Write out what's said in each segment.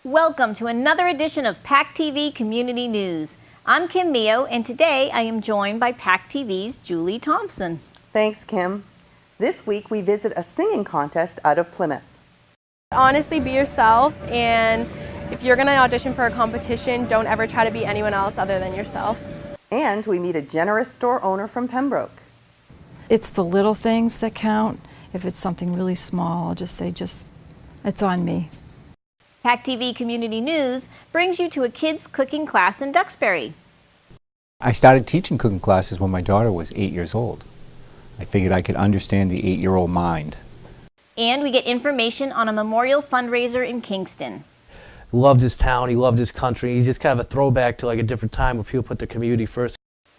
Welcome to another edition of PACTV Community News. I'm Kim Mio, and today I am joined by PACTV's Julie Thompson. Thanks, Kim. This week we visit a singing contest out of Plymouth. Honestly, be yourself, and if you're going to audition for a competition, don't ever try to be anyone else other than yourself. And we meet a generous store owner from Pembroke. It's the little things that count. If it's something really small, I'll just say, it's on me. PACTV Community News brings you to a kids' cooking class in Duxbury. I started teaching cooking classes when my daughter was 8 years old. I figured I could understand the 8-year-old mind. And we get information on a memorial fundraiser in Kingston. He loved his town, he loved his country. He's just kind of a throwback to like a different time where people put their community first.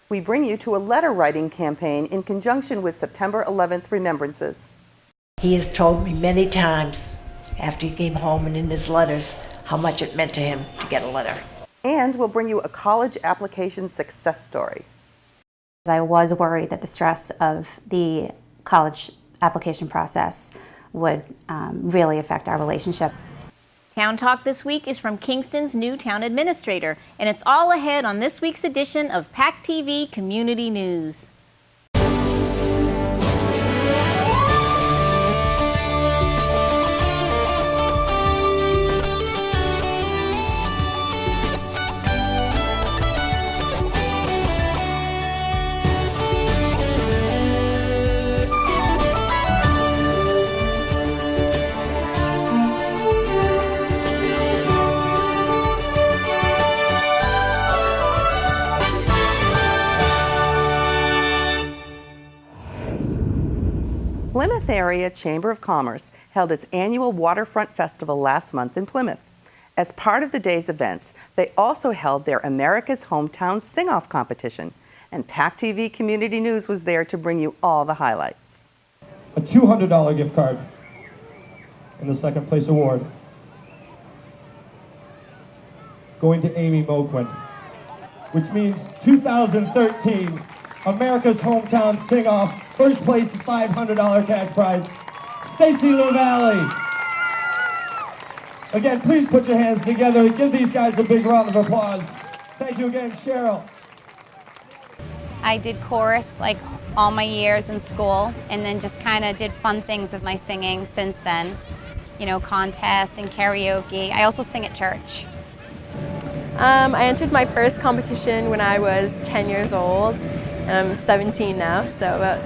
We bring you to a letter writing campaign in conjunction with September 11th Remembrances. He has told me many times after he came home and in his letters how much it meant to him to get a letter. And we'll bring you a college application success story. I was worried that the stress of the college application process would really affect our relationship. Town Talk this week is from Kingston's new town administrator, and it's all ahead on this week's edition of PACTV Community News. Plymouth Area Chamber of Commerce held its annual Waterfront Festival last month in Plymouth. As part of the day's events, they also held their America's Hometown Sing-Off competition, and PACTV Community News was there to bring you all the highlights. A $200 gift card in the second place award going to Amy Moquin, which means 2013 America's Hometown Sing-Off. First place, $500 cash prize, Stacy LaValle. Again, please put your hands together. Give these guys a big round of applause. Thank you again, Cheryl. I did chorus like all my years in school, and then just kind of did fun things with my singing since then. You know, contests and karaoke. I also sing at church. I entered my first competition when I was 10 years old, and I'm 17 now, so about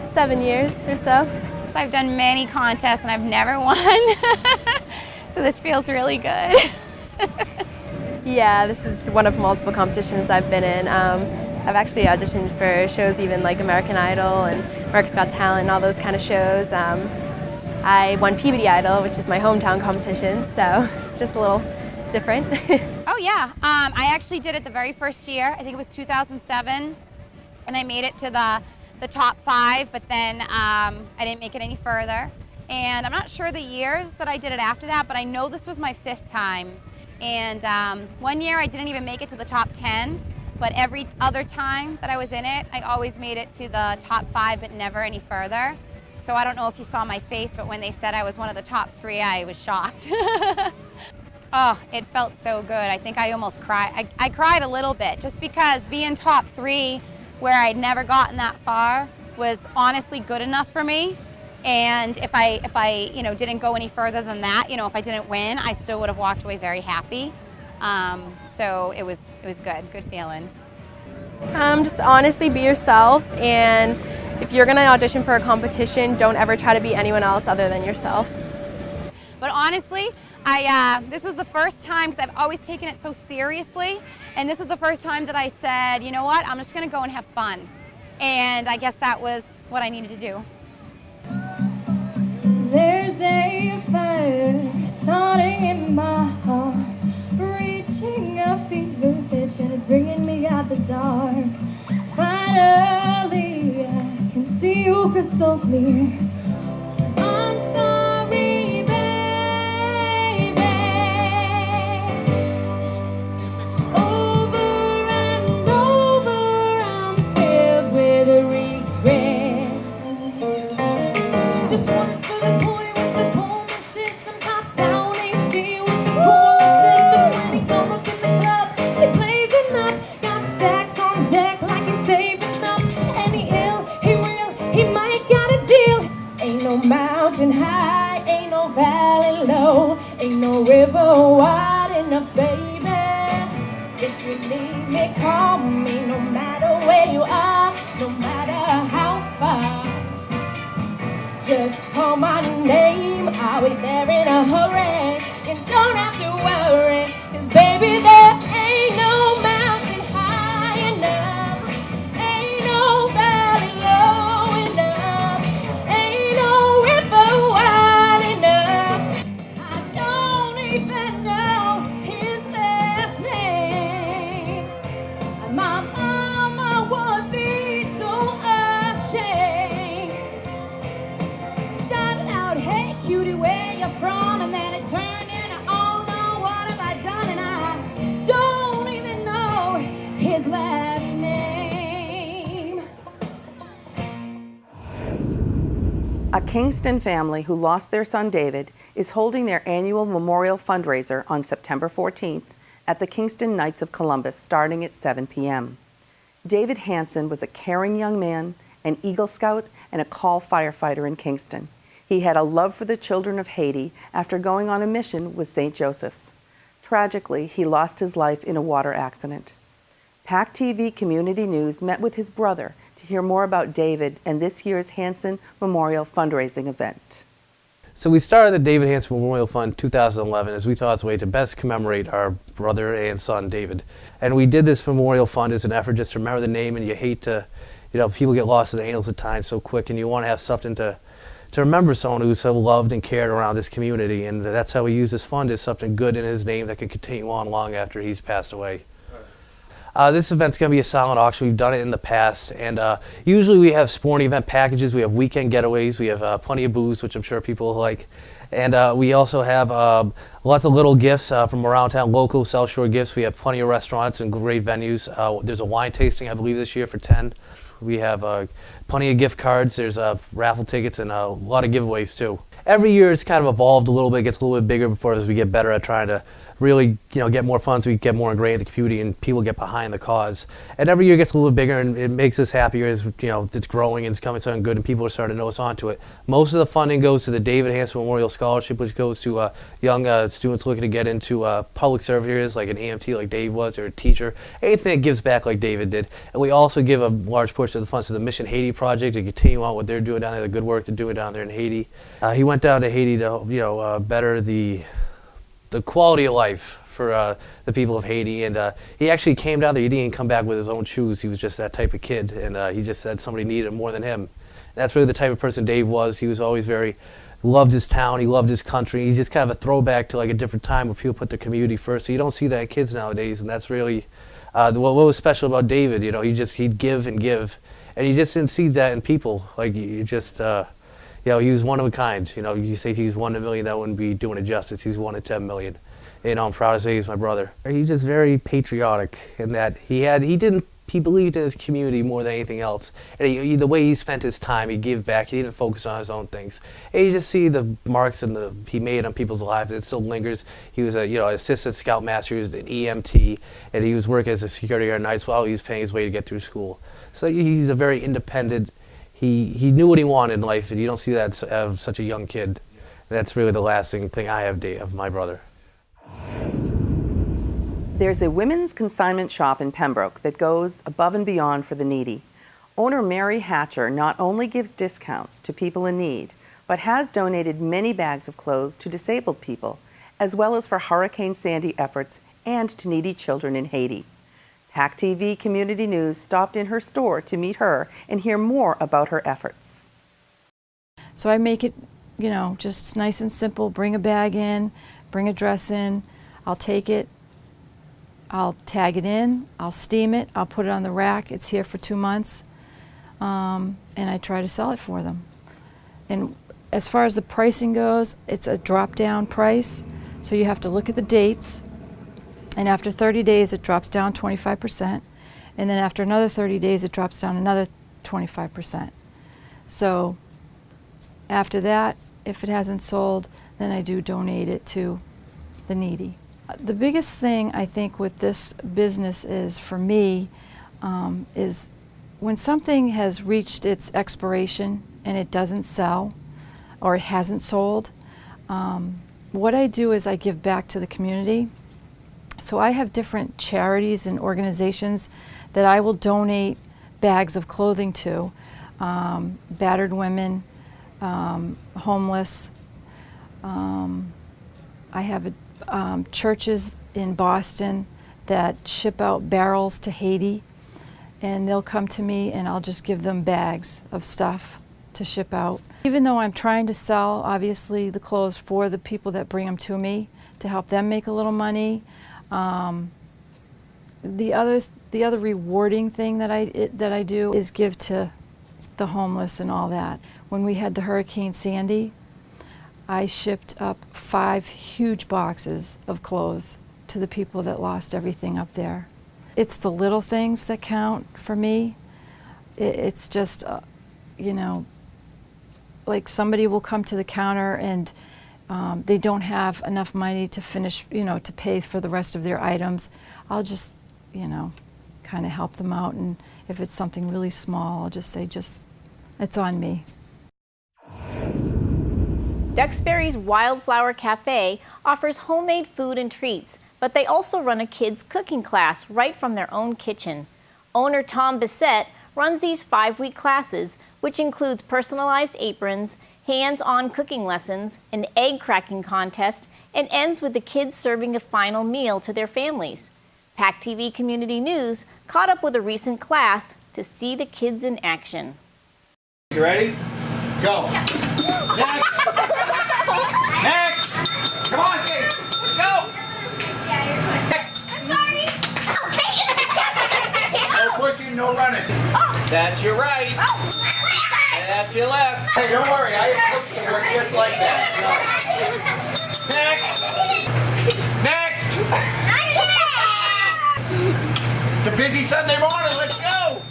7 years or so. So I've done many contests and I've never won, so this feels really good. Yeah, this is one of multiple competitions I've been in. I've actually auditioned for shows even like American Idol and America's Got Talent and all those kind of shows. I won Peabody Idol, which is my hometown competition, so it's just a little different. Oh yeah, I actually did it the very first year. I think it was 2007, and I made it to the top 5, but then I didn't make it any further. And I'm not sure the years that I did it after that, but I know this was my 5th time. And one year I didn't even make it to the top 10, but every other time that I was in it, I always made it to the top 5, but never any further. So I don't know if you saw my face, but when they said I was one of the top 3, I was shocked. Oh, it felt so good. I think I almost cried. I cried a little bit, just because being top 3, where I'd never gotten that far, was honestly good enough for me. And if I didn't go any further than that, if I didn't win, I still would have walked away very happy. So it was good feeling. Just honestly be yourself, and if you're gonna audition for a competition, don't ever try to be anyone else other than yourself. But honestly, this was the first time, because I've always taken it so seriously, and this was the first time that I said, you know what, I'm just going to go and have fun. And I guess that was what I needed to do. There's a fire starting in my heart, reaching a fever pitch, and it's bringing me out the dark. Finally, I can see you crystal clear. I'm sorry, baby. Over and over, I'm filled with regret. This one is for the boy with the pullman system, top down AC with the coolest valley low, ain't no river wide enough, baby. If you need me, call me, no matter where you are, no matter how far. Just call my name, I'll be there in a hurry. You don't have to worry, 'cause baby, there ain't no mountain high enough, ain't no valley low enough, ain't no river wide enough. I don't even know his last name. My mama would be so ashamed. Started out, hey cutie, where you from? And then it turned into, oh no, what have I done? And I don't even know his last name. A Kingston family who lost their son David is holding their annual memorial fundraiser on September 14th at the Kingston Knights of Columbus starting at 7 p.m. David Hansen was a caring young man, an Eagle Scout, and a call firefighter in Kingston. He had a love for the children of Haiti after going on a mission with St. Joseph's. Tragically, he lost his life in a water accident. PACTV Community News met with his brother to hear more about David and this year's Hansen Memorial fundraising event. So we started the David Hansen Memorial Fund 2011 as we thought it's a way to best commemorate our brother and son David. And we did this memorial fund as an effort just to remember the name, and you hate to, people get lost in the annals of time so quick, and you want to have something to remember someone who's so loved and cared around this community, and that's how we use this fund, as something good in his name that can continue on long after he's passed away. This event's going to be a silent auction. We've done it in the past, and usually we have sporting event packages. We have weekend getaways. We have plenty of booze, which I'm sure people like. And we also have lots of little gifts from around town, local South Shore gifts. We have plenty of restaurants and great venues. There's a wine tasting, I believe, this year for 10. We have plenty of gift cards. There's raffle tickets and a lot of giveaways too. Every year it's kind of evolved a little bit, gets a little bit bigger before as we get better at trying to really get more funds, we get more ingrained in the community and people get behind the cause. And every year it gets a little bit bigger, and it makes us happier as it's growing and it's coming something good and people are starting to know us onto it. Most of the funding goes to the David Hansen Memorial Scholarship, which goes to young students looking to get into public service areas like an EMT like Dave was, or a teacher, anything that gives back like David did. And we also give a large portion of the funds to the Mission Haiti project to continue on what they're doing down there, the good work they're doing down there in Haiti. He went down to Haiti to better the quality of life for the people of Haiti, and he actually came down there. He didn't come back with his own shoes. He was just that type of kid, and he just said somebody needed him more than him. And that's really the type of person Dave was. He was always loved his town, he loved his country. He's just kind of a throwback to like a different time where people put their community first. So you don't see that in kids nowadays, and that's really what was special about David. He'd give and give, and you just didn't see that in people. Like he was one of a kind. You say he was 1 in a million, that wouldn't be doing it justice. He's 1 in 10 million. I'm proud to say he's my brother. He's just very patriotic in that he believed in his community more than anything else. And the way he spent his time, he gave back. He didn't focus on his own things. And you just see the marks he made on people's lives. It still lingers. He was an assistant scoutmaster. He was an EMT, and he was working as a security guard nights while he was paying his way to get through school. So he's a very independent. He knew what he wanted in life, and you don't see that of such a young kid. And that's really the lasting thing I have of my brother. There's a women's consignment shop in Pembroke that goes above and beyond for the needy. Owner Mary Hatcher not only gives discounts to people in need, but has donated many bags of clothes to disabled people, as well as for Hurricane Sandy efforts and to needy children in Haiti. PACTV Community News stopped in her store to meet her and hear more about her efforts. So I make it, just nice and simple. Bring a bag in, bring a dress in, I'll take it, I'll tag it in, I'll steam it, I'll put it on the rack. It's here for 2 months, and I try to sell it for them. And as far as the pricing goes, it's a drop-down price, so you have to look at the dates, and after 30 days it drops down 25%, and then after another 30 days it drops down another 25%. So after that, if it hasn't sold, then I do donate it to the needy. The biggest thing I think with this business is, for me, is when something has reached its expiration and it doesn't sell or it hasn't sold, What I do is I give back to the community. So I have different charities and organizations that I will donate bags of clothing to, battered women, homeless. I have churches in Boston that ship out barrels to Haiti, and they'll come to me and I'll just give them bags of stuff to ship out. Even though I'm trying to sell, obviously, the clothes for the people that bring them to me to help them make a little money. The other rewarding thing that I do is give to the homeless and all that. When we had the Hurricane Sandy, I shipped up 5 huge boxes of clothes to the people that lost everything up there. It's the little things that count for me. It's just, you know, like somebody will come to the counter and they don't have enough money to finish, you know, to pay for the rest of their items. I'll just, you know, kind of help them out, and if it's something really small, I'll just say, it's on me. Duxbury's Wildflower Cafe offers homemade food and treats, but they also run a kids' cooking class right from their own kitchen. Owner Tom Bissett runs these 5-week classes, which includes personalized aprons, hands-on cooking lessons, an egg cracking contest, and ends with the kids serving a final meal to their families. PACTV Community News caught up with a recent class to see the kids in action. You ready? Go. Next. Next. Come on, kids. Let's go. Next. I'm sorry. No pushing, no running. That's your right. That's your left. Hey, don't worry. I have books that work just like that. No. Next. Next. It's a busy Sunday morning. Let's go.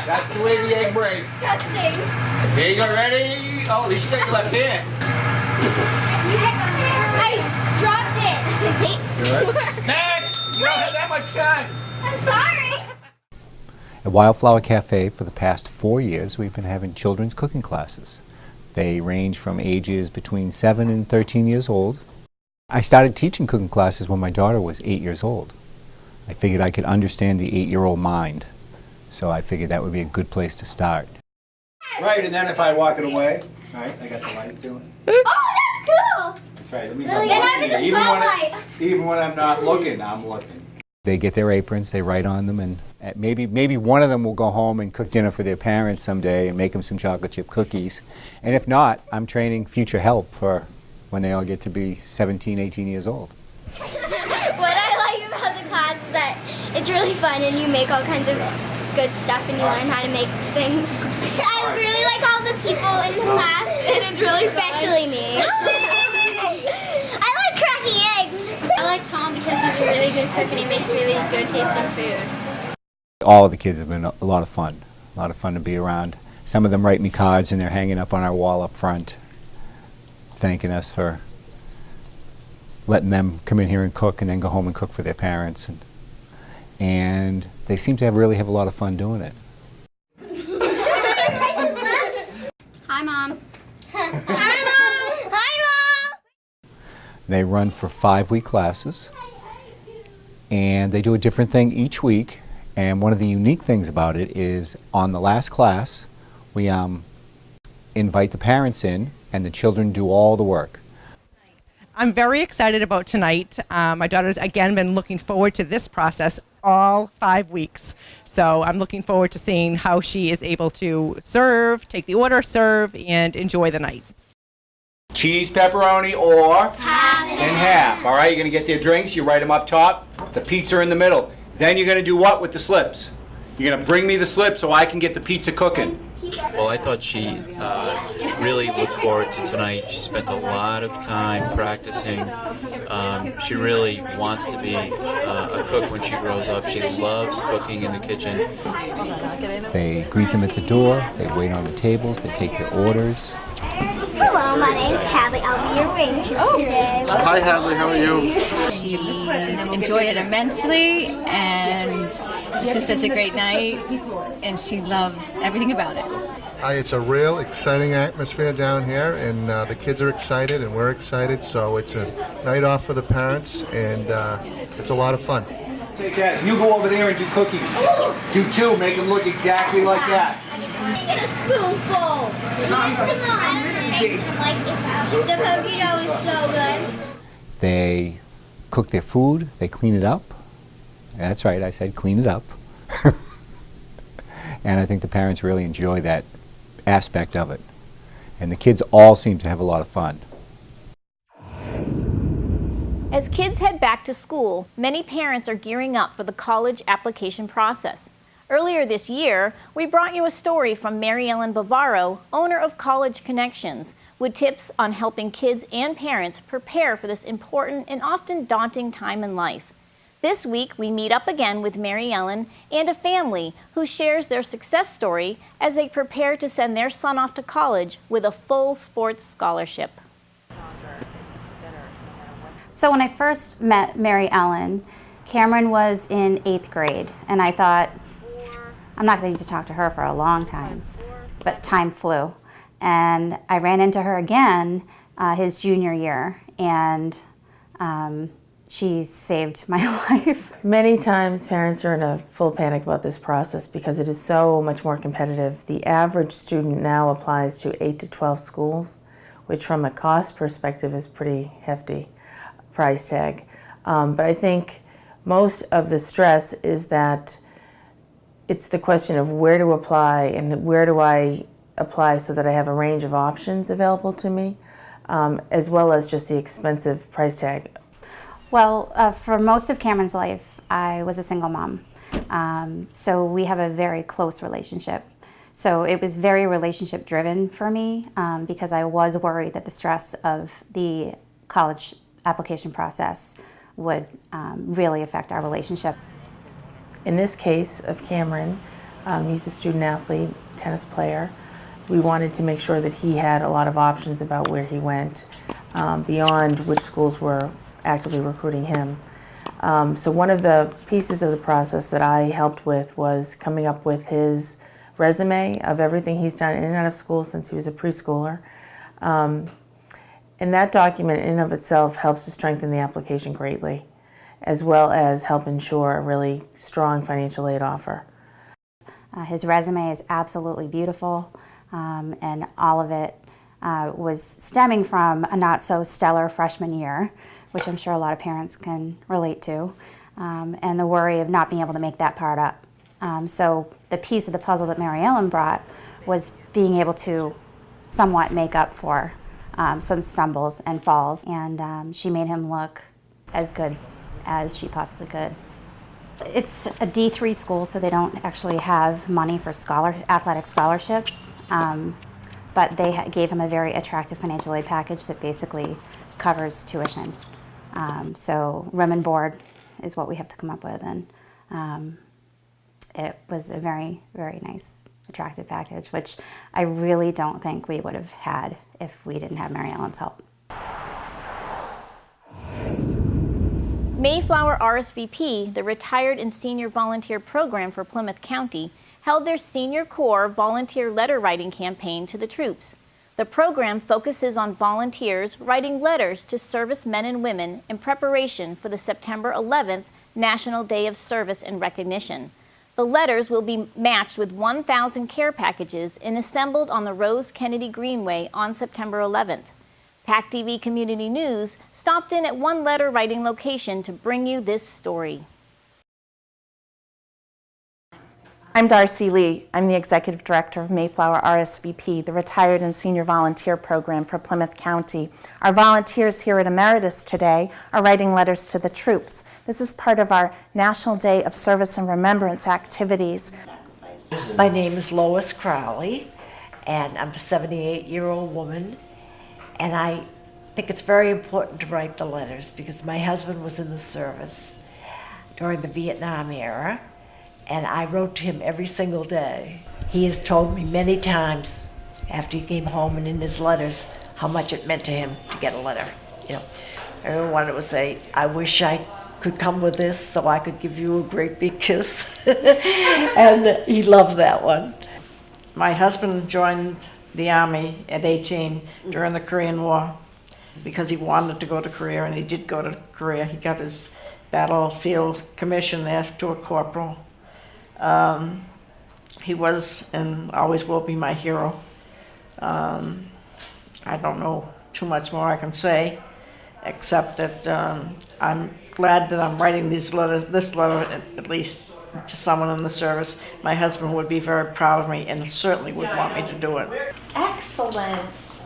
That's the way the egg breaks. Disgusting. Here you go. Ready? Oh, at least you got your left hand. I dropped it. Good. Next. You don't have that much time. I'm sorry. At Wildflower Cafe, for the past 4 years, we've been having children's cooking classes. They range from ages between 7 and 13 years old. I started teaching cooking classes when my daughter was 8 years old. I figured I could understand the 8-year-old mind, so I figured that would be a good place to start. Right, and then if I walk it away, right, I got the light doing. Oh, that's cool. That's right. That means I'm watching it. Even when I'm not looking, I'm looking. They get their aprons, they write on them, and maybe one of them will go home and cook dinner for their parents someday and make them some chocolate chip cookies. And if not, I'm training future help for when they all get to be 17, 18 years old. What I like about the class is that it's really fun and you make all kinds of good stuff and you learn how to make things. I really like all the people in the class and it's really especially me. I like cracking eggs. I like Tom because he's a really good cook and he makes really good tasting food. All of the kids have been a lot of fun to be around. Some of them write me cards and they're hanging up on our wall up front, thanking us for letting them come in here and cook and then go home and cook for their parents. And they seem to really have a lot of fun doing it. Hi, Mom. Hi, Mom. Hi, Mom. They run for 5-week classes, and they do a different thing each week. And one of the unique things about it is on the last class, we invite the parents in, and the children do all the work. I'm very excited about tonight. My daughter's, again, been looking forward to this process all 5 weeks. So I'm looking forward to seeing how she is able to serve, take the order, serve, and enjoy the night. Cheese, pepperoni, or half and half. All right, you're going to get their drinks. You write them up top. The pizza in the middle. Then you're going to do what with the slips? You're going to bring me the slip so I can get the pizza cooking. Well, I thought she really looked forward to tonight. She spent a lot of time practicing. She really wants to be a cook when she grows up. She loves cooking in the kitchen. They greet them at the door, they wait on the tables, they take their orders. Hello, my name is Hadley. I'll be your waitress today. Hi Hadley, how are you? She enjoyed it immensely, and this is such a great night, and she loves everything about it. Hi, it's a real exciting atmosphere down here, and the kids are excited, and we're excited, so it's a night off for the parents, and it's a lot of fun. Take that. You go over there and do cookies. Do two. Make them look exactly like that. Get a spoonful. The cookie dough is so good. They cook their food, they clean it up. That's right, I said clean it up. And I think the parents really enjoy that aspect of it. And the kids all seem to have a lot of fun. As kids head back to school, many parents are gearing up for the college application process. Earlier this year, we brought you a story from Mary Ellen Bavaro, owner of College Connections, with tips on helping kids and parents prepare for this important and often daunting time in life. This week, we meet up again with Mary Ellen and a family who shares their success story as they prepare to send their son off to college with a full sports scholarship. So when I first met Mary Ellen, Cameron was in 8th grade, and I thought, I'm not going to talk to her for a long time, but time flew. And I ran into her again his junior year, and she saved my life. Many times parents are in a full panic about this process because it is so much more competitive. The average student now applies to 8 to 12 schools, which from a cost perspective is pretty hefty price tag. But I think most of the stress is that it's the question of where to apply and where do I apply so that I have a range of options available to me, as well as just the expensive price tag. Well, for most of Cameron's life, I was a single mom. So we have a very close relationship. So it was very relationship driven for me because I was worried that the stress of the college application process would really affect our relationship. In this case of Cameron, he's a student athlete, tennis player. We wanted to make sure that he had a lot of options about where he went beyond which schools were actively recruiting him. So one of the pieces of the process that I helped with was coming up with his resume of everything he's done in and out of school since he was a preschooler. And that document in and of itself helps to strengthen the application greatly, as well as help ensure a really strong financial aid offer. His resume is absolutely beautiful, and all of it was stemming from a not so stellar freshman year, which I'm sure a lot of parents can relate to, and the worry of not being able to make that part up. So the piece of the puzzle that Mary Ellen brought was being able to somewhat make up for some stumbles and falls, and she made him look as good as she possibly could. It's a D3 school, so they don't actually have money for athletic scholarships, but they gave him a very attractive financial aid package that basically covers tuition. So room and board is what we have to come up with, and it was a very, very nice, attractive package, which I really don't think we would have had if we didn't have Mary Ellen's help. Mayflower RSVP, the Retired and Senior Volunteer Program for Plymouth County, held their Senior Corps volunteer letter writing campaign to the troops. The program focuses on volunteers writing letters to servicemen and women in preparation for the September 11th National Day of Service and Recognition. The letters will be matched with 1,000 care packages and assembled on the Rose Kennedy Greenway on September 11th. PACTV Community News stopped in at one letter writing location to bring you this story. I'm Darcy Lee. I'm the Executive Director of Mayflower RSVP, the Retired and Senior Volunteer Program for Plymouth County. Our volunteers here at Emeritus today are writing letters to the troops. This is part of our National Day of Service and Remembrance activities. My name is Lois Crowley, and I'm a 78-year-old woman, and I think it's very important to write the letters because my husband was in the service during the Vietnam era, and I wrote to him every single day. He has told me many times after he came home and in his letters how much it meant to him to get a letter. You know, everyone wanted to say, I wish I could come with this so I could give you a great big kiss. And he loved that one. My husband joined the Army at 18 during the Korean War because he wanted to go to Korea, and he did go to Korea. He got his battlefield commission there to a corporal. He was and always will be my hero. I don't know too much more I can say, except that I'm glad that I'm writing this letter at least to someone in the service. My husband would be very proud of me and certainly would want me to do it. Excellent.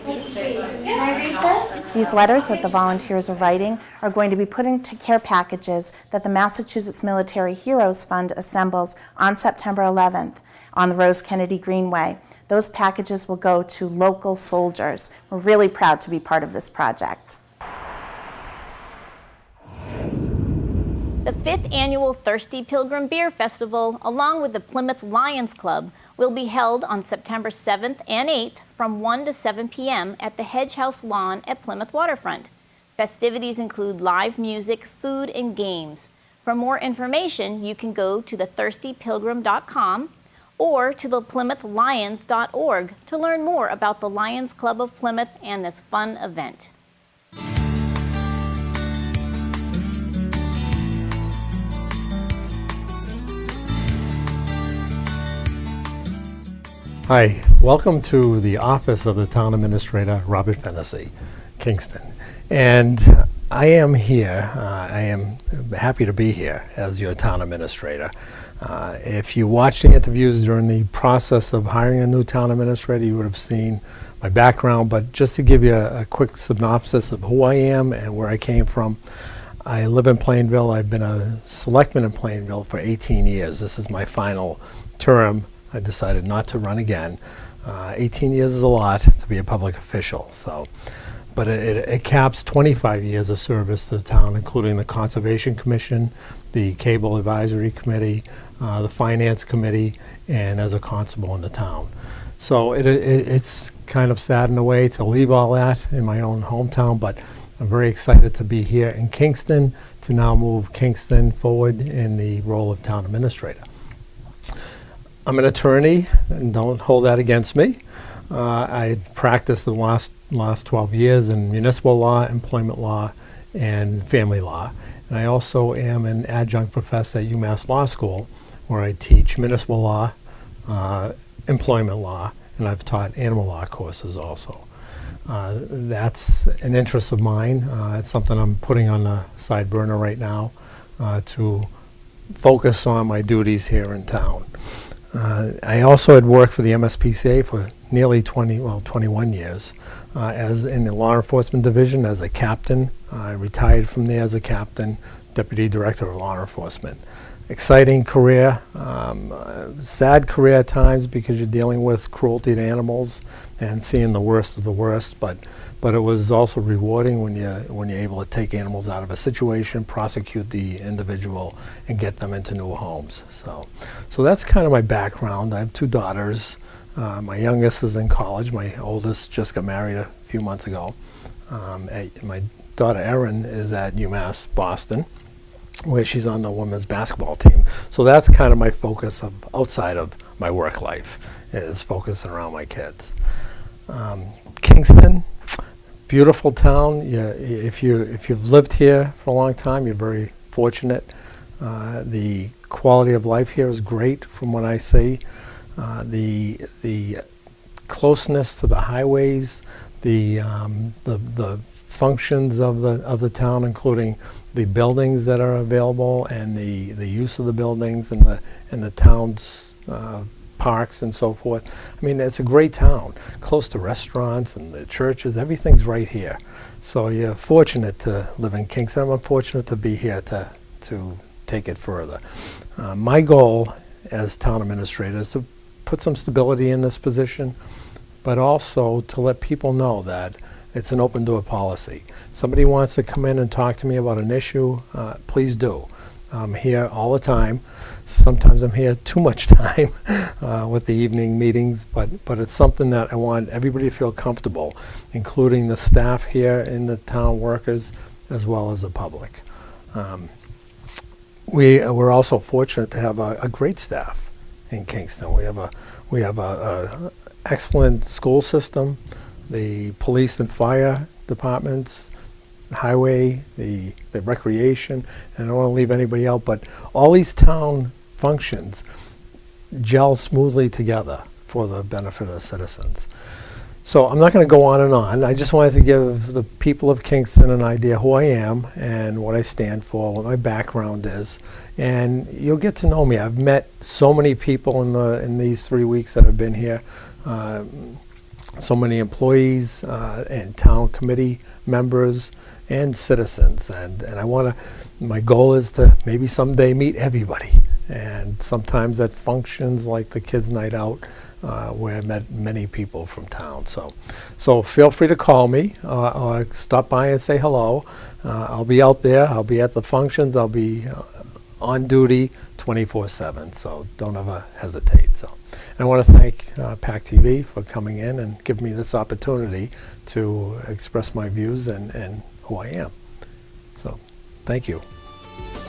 Let's see. Can I read this? These letters that the volunteers are writing are going to be put into care packages that the Massachusetts Military Heroes Fund assembles on September 11th on the Rose Kennedy Greenway. Those packages will go to local soldiers. We're really proud to be part of this project. The 5th annual Thirsty Pilgrim Beer Festival, along with the Plymouth Lions Club, will be held on September 7th and 8th from 1 to 7 p.m. at the Hedge House Lawn at Plymouth Waterfront. Festivities include live music, food, and games. For more information, you can go to thethirstypilgrim.com or to the PlymouthLions.org to learn more about the Lions Club of Plymouth and this fun event. Hi, welcome to the office of the Town Administrator, Robert Fennessy, Kingston. And I am here, I am happy to be here as your Town Administrator. If you watched the interviews during the process of hiring a new Town Administrator, you would have seen my background, but just to give you a quick synopsis of who I am and where I came from. I live in Plainville. I've been a selectman in Plainville for 18 years. This is my final term. I decided not to run again. 18 years is a lot to be a public official, but it caps 25 years of service to the town, including the Conservation Commission, the Cable Advisory Committee, the Finance Committee, and as a constable in the town. So it's kind of sad in a way to leave all that in my own hometown, but I'm very excited to be here in Kingston to now move Kingston forward in the role of Town Administrator. I'm an attorney, and don't hold that against me. I've practiced the last 12 years in municipal law, employment law, and family law. And I also am an adjunct professor at UMass Law School, where I teach municipal law, employment law, and I've taught animal law courses also. That's an interest of mine. It's something I'm putting on the side burner right now to focus on my duties here in town. I also had worked for the MSPCA for nearly 21 years as in the law enforcement division as a captain. I retired from there as a captain, deputy director of law enforcement. Exciting career, sad career at times because you're dealing with cruelty to animals and seeing the worst of the worst, but it was also rewarding when you're able to take animals out of a situation, prosecute the individual, and get them into new homes. So that's kind of my background. I have two daughters. My youngest is in college. My oldest just got married a few months ago. My daughter Erin is at UMass Boston, where she's on the women's basketball team. So that's kind of my focus outside of my work life, is focusing around my kids. Kingston, beautiful town. If you've lived here for a long time, you're very fortunate. The quality of life here is great from what I see. The closeness to the highways, the functions of the town, including the buildings that are available and the use of the buildings and the town's parks and so forth. I mean, it's a great town, close to restaurants and the churches. Everything's right here. So you're fortunate to live in Kingston. I'm fortunate to be here to take it further. My goal as town administrator is to put some stability in this position, but also to let people know that it's an open door policy. Somebody wants to come in and talk to me about an issue, please do. I'm here all the time. Sometimes I'm here too much time with the evening meetings, but it's something that I want everybody to feel comfortable, including the staff here and the town workers, as well as the public. We're also fortunate to have a great staff in Kingston. We have a excellent school system, the police and fire departments, highway, the recreation, and I don't want to leave anybody out, but all these town functions gel smoothly together for the benefit of citizens. So I'm not going to go on and on. I just wanted to give the people of Kingston an idea who I am and what I stand for, what my background is, and you'll get to know me. I've met so many people in these 3 weeks that I've been here, so many employees and town committee members and citizens, and I want to. My goal is to maybe someday meet everybody, and sometimes at functions like the Kids Night Out, where I met many people from town. So feel free to call me or stop by and say hello. I'll be out there. I'll be at the functions. I'll be on duty 24/7. So don't ever hesitate. So and I want to thank PACTV for coming in and giving me this opportunity to express my views and who I am. So thank you.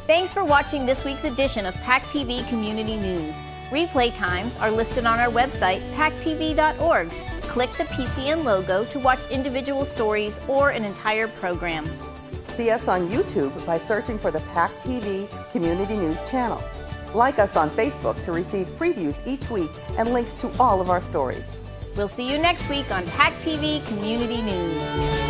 Thanks for watching this week's edition of PACTV Community News. Replay times are listed on our website, pactv.org. Click the PCN logo to watch individual stories or an entire program. See us on YouTube by searching for the PACTV Community News channel. Like us on Facebook to receive previews each week and links to all of our stories. We'll see you next week on PACTV Community News.